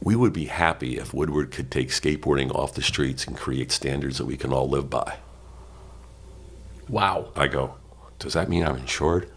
We would be happy if Woodward could take skateboarding off the streets and create standards that we can all live by. Wow. I go, does that mean I'm insured?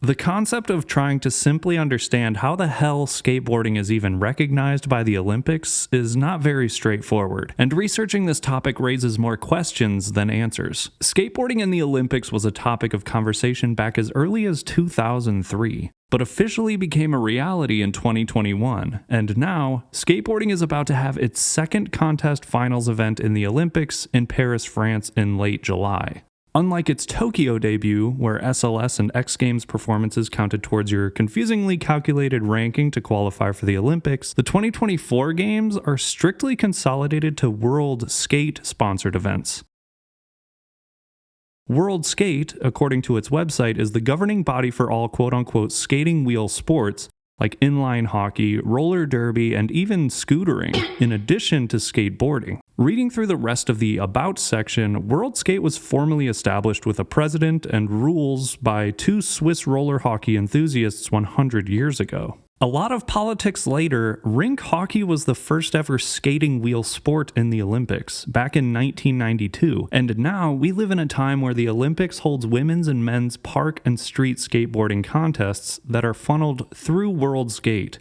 The concept of trying to simply understand how the hell skateboarding is even recognized by the Olympics is not very straightforward, and researching this topic raises more questions than answers. Skateboarding in the Olympics was a topic of conversation back as early as 2003, but officially became a reality in 2021, and now, skateboarding is about to have its second contest finals event in the Olympics in Paris, France in late July. Unlike its Tokyo debut, where SLS and X Games performances counted towards your confusingly calculated ranking to qualify for the Olympics, the 2024 Games are strictly consolidated to World Skate-sponsored events. World Skate, according to its website, is the governing body for all quote-unquote skating wheel sports, like inline hockey, roller derby, and even scootering, in addition to skateboarding. Reading through the rest of the About section, World Skate was formally established with a president and rules by two Swiss roller hockey enthusiasts 100 years ago. A lot of politics later, rink hockey was the first ever skating wheel sport in the Olympics, back in 1992, and now we live in a time where the Olympics holds women's and men's park and street skateboarding contests that are funneled through World Skate.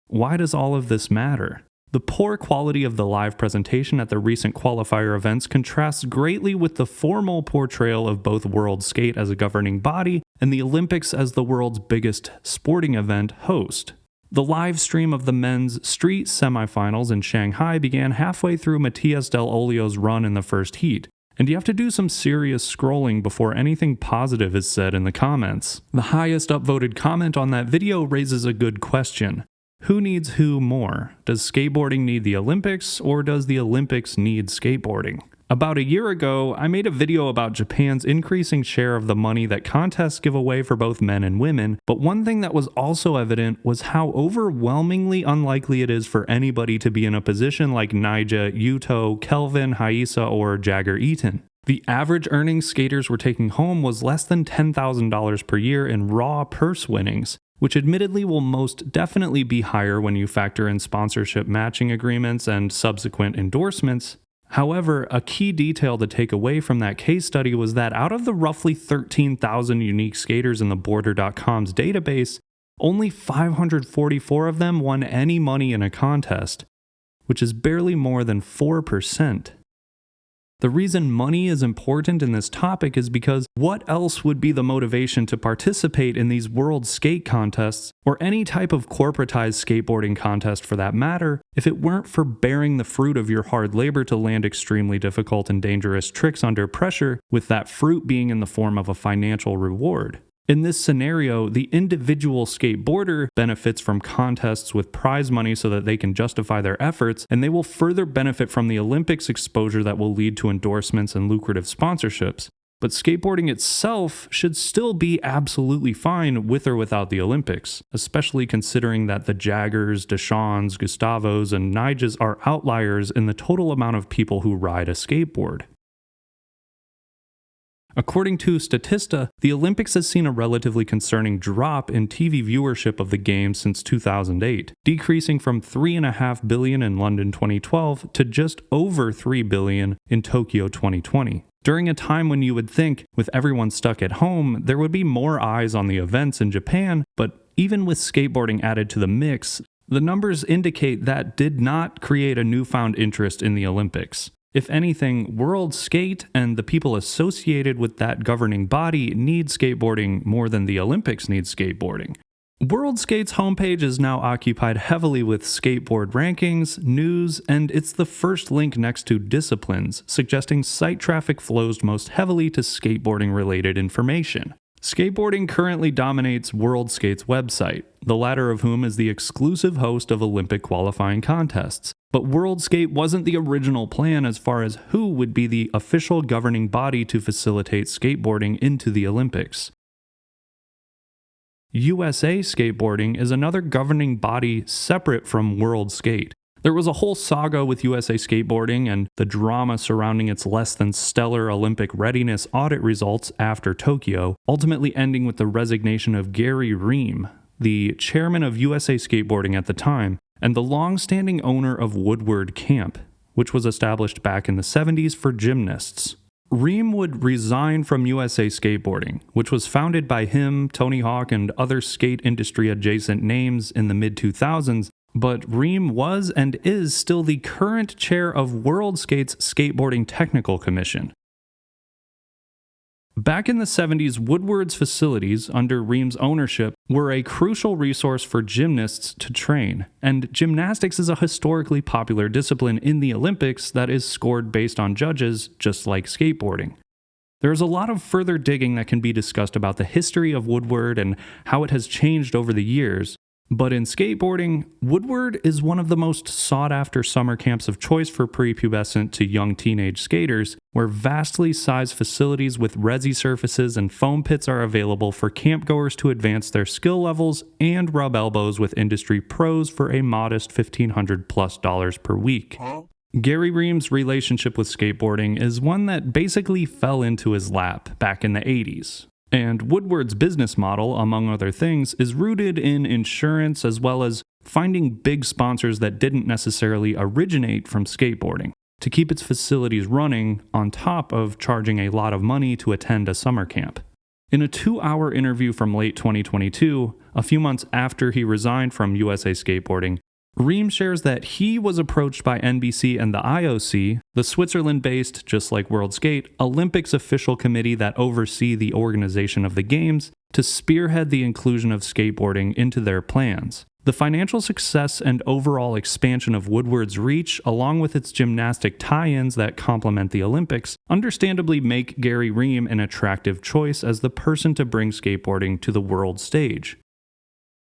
Why does all of this matter? The poor quality of the live presentation at the recent qualifier events contrasts greatly with the formal portrayal of both World Skate as a governing body and the Olympics as the world's biggest sporting event host. The live stream of the men's street semifinals in Shanghai began halfway through Matias Del Olio's run in the first heat, and you have to do some serious scrolling before anything positive is said in the comments. The highest upvoted comment on that video raises a good question. Who needs who more? Does skateboarding need the Olympics, or does the Olympics need skateboarding? About a year ago, I made a video about Japan's increasing share of the money that contests give away for both men and women, but one thing that was also evident was how overwhelmingly unlikely it is for anybody to be in a position like Naija, Yuto, Kelvin, Haisa, or Jagger Eaton. The average earnings skaters were taking home was less than $10,000 per year in raw purse winnings, which admittedly will most definitely be higher when you factor in sponsorship matching agreements and subsequent endorsements. However, a key detail to take away from that case study was that out of the roughly 13,000 unique skaters in the Border.com's database, only 544 of them won any money in a contest, which is barely more than 4%. The reason money is important in this topic is because what else would be the motivation to participate in these world skate contests, or any type of corporatized skateboarding contest for that matter, if it weren't for bearing the fruit of your hard labor to land extremely difficult and dangerous tricks under pressure, with that fruit being in the form of a financial reward? In this scenario, the individual skateboarder benefits from contests with prize money so that they can justify their efforts, and they will further benefit from the Olympics exposure that will lead to endorsements and lucrative sponsorships. But skateboarding itself should still be absolutely fine with or without the Olympics, especially considering that the Jaggers, Deshawns, Gustavos, and Nijas are outliers in the total amount of people who ride a skateboard. According to Statista, the Olympics has seen a relatively concerning drop in TV viewership of the Games since 2008, decreasing from 3.5 billion in London 2012 to just over 3 billion in Tokyo 2020. During a time when you would think, with everyone stuck at home, there would be more eyes on the events in Japan, but even with skateboarding added to the mix, the numbers indicate that did not create a newfound interest in the Olympics. If anything, World Skate and the people associated with that governing body need skateboarding more than the Olympics need skateboarding. World Skate's homepage is now occupied heavily with skateboard rankings, news, and it's the first link next to disciplines, suggesting site traffic flows most heavily to skateboarding-related information. Skateboarding currently dominates World Skate's website, the latter of whom is the exclusive host of Olympic qualifying contests. But World Skate wasn't the original plan as far as who would be the official governing body to facilitate skateboarding into the Olympics. USA Skateboarding is another governing body separate from World Skate. There was a whole saga with USA Skateboarding and the drama surrounding its less than stellar Olympic readiness audit results after Tokyo, ultimately ending with the resignation of Gary Ream, the chairman of USA Skateboarding at the time, and the long-standing owner of Woodward Camp, which was established back in the 70s for gymnasts. Ream would resign from USA Skateboarding, which was founded by him, Tony Hawk, and other skate industry adjacent names in the mid-2000s, but Ream was and is still the current chair of World Skate's Skateboarding Technical Commission. Back in the 70s, Woodward's facilities, under Ream's ownership, were a crucial resource for gymnasts to train, and gymnastics is a historically popular discipline in the Olympics that is scored based on judges, just like skateboarding. There is a lot of further digging that can be discussed about the history of Woodward and how it has changed over the years, but in skateboarding, Woodward is one of the most sought-after summer camps of choice for prepubescent to young teenage skaters, where vastly sized facilities with resi surfaces and foam pits are available for campgoers to advance their skill levels and rub elbows with industry pros for a modest $1,500+ per week. Gary Ream's relationship with skateboarding is one that basically fell into his lap back in the 80s. And Woodward's business model, among other things, is rooted in insurance as well as finding big sponsors that didn't necessarily originate from skateboarding to keep its facilities running on top of charging a lot of money to attend a summer camp. In a 2-hour interview from late 2022, a few months after he resigned from USA Skateboarding, Ream shares that he was approached by NBC and the IOC, the Switzerland-based, just like World Skate, Olympics official committee that oversee the organization of the Games, to spearhead the inclusion of skateboarding into their plans. The financial success and overall expansion of Woodward's reach, along with its gymnastic tie-ins that complement the Olympics, understandably make Gary Ream an attractive choice as the person to bring skateboarding to the world stage.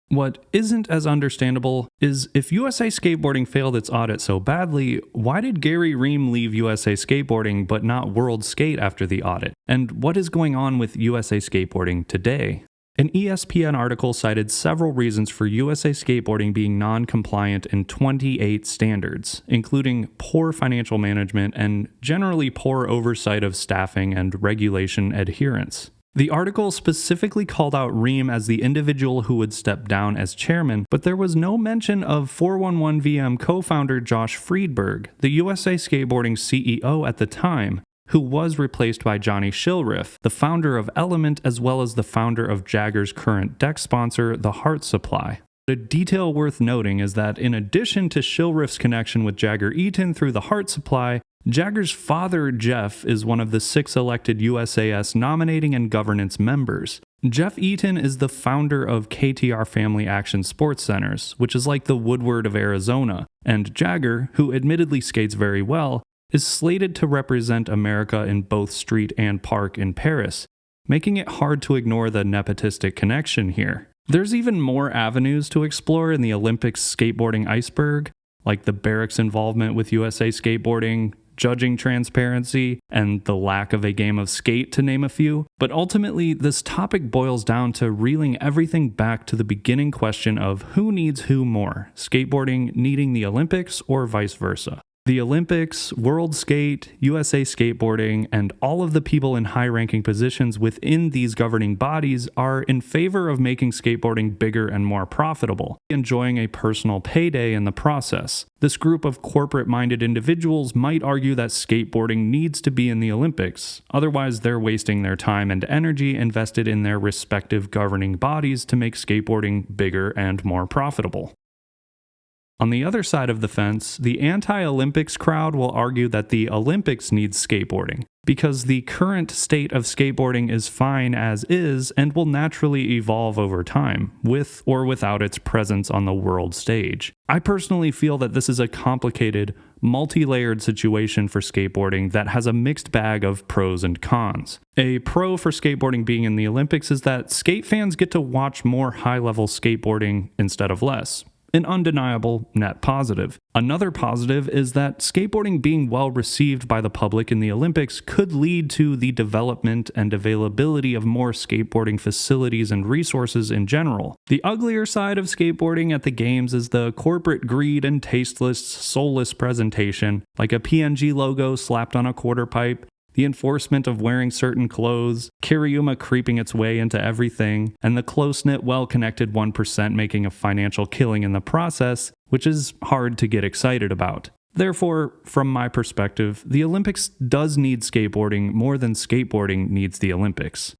What isn't as understandable is if USA Skateboarding failed its audit so badly, why did Gary Ream leave USA Skateboarding but not World Skate after the audit? And what is going on with USA Skateboarding today? An ESPN article cited several reasons for USA Skateboarding being non-compliant in 28 standards, including poor financial management and generally poor oversight of staffing and regulation adherence. The article specifically called out Ream as the individual who would step down as chairman, but there was no mention of 411VM co-founder Josh Friedberg, the USA Skateboarding CEO at the time, who was replaced by Johnny Shilriff, the founder of Element as well as the founder of Jagger's current deck sponsor, the Heart Supply. A detail worth noting is that in addition to Shilriff's connection with Jagger Eaton through the Heart Supply, Jagger's father, Jeff, is one of the 6 elected USAS nominating and governance members. Jeff Eaton is the founder of KTR Family Action Sports Centers, which is like the Woodward of Arizona, and Jagger, who admittedly skates very well, is slated to represent America in both street and park in Paris, making it hard to ignore the nepotistic connection here. There's even more avenues to explore in the Olympics skateboarding iceberg, like the Barracks' involvement with USA Skateboarding, judging transparency, and the lack of a game of skate, to name a few. But ultimately, this topic boils down to reeling everything back to the beginning question of who needs who more, skateboarding needing the Olympics or vice versa. The Olympics, World Skate, USA Skateboarding, and all of the people in high-ranking positions within these governing bodies are in favor of making skateboarding bigger and more profitable, enjoying a personal payday in the process. This group of corporate-minded individuals might argue that skateboarding needs to be in the Olympics, otherwise they're wasting their time and energy invested in their respective governing bodies to make skateboarding bigger and more profitable. On the other side of the fence, the anti-Olympics crowd will argue that the Olympics needs skateboarding, because the current state of skateboarding is fine as is and will naturally evolve over time, with or without its presence on the world stage. I personally feel that this is a complicated, multi-layered situation for skateboarding that has a mixed bag of pros and cons. A pro for skateboarding being in the Olympics is that skate fans get to watch more high-level skateboarding instead of less. An undeniable net positive. Another positive is that skateboarding being well received by the public in the Olympics could lead to the development and availability of more skateboarding facilities and resources in general. The uglier side of skateboarding at the Games is the corporate greed and tasteless, soulless presentation, like a PNG logo slapped on a quarter pipe, the enforcement of wearing certain clothes, Kiriyuma creeping its way into everything, and the close-knit, well-connected 1% making a financial killing in the process, which is hard to get excited about. Therefore, from my perspective, the Olympics does need skateboarding more than skateboarding needs the Olympics.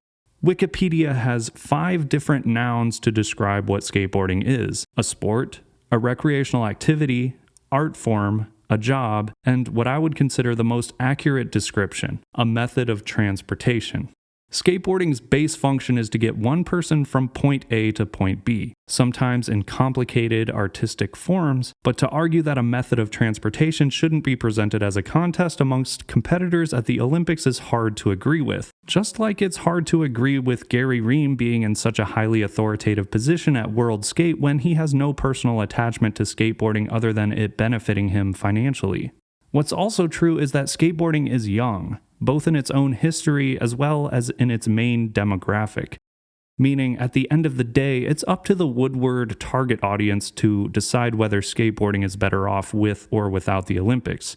Wikipedia has 5 different nouns to describe what skateboarding is: a sport, a recreational activity, art form, a job, and what I would consider the most accurate description, a method of transportation. Skateboarding's base function is to get one person from point A to point B, sometimes in complicated artistic forms, but to argue that a method of transportation shouldn't be presented as a contest amongst competitors at the Olympics is hard to agree with. Just like it's hard to agree with Gary Ream being in such a highly authoritative position at World Skate when he has no personal attachment to skateboarding other than it benefiting him financially. What's also true is that skateboarding is young, both in its own history as well as in its main demographic. Meaning, at the end of the day, it's up to the Woodward target audience to decide whether skateboarding is better off with or without the Olympics.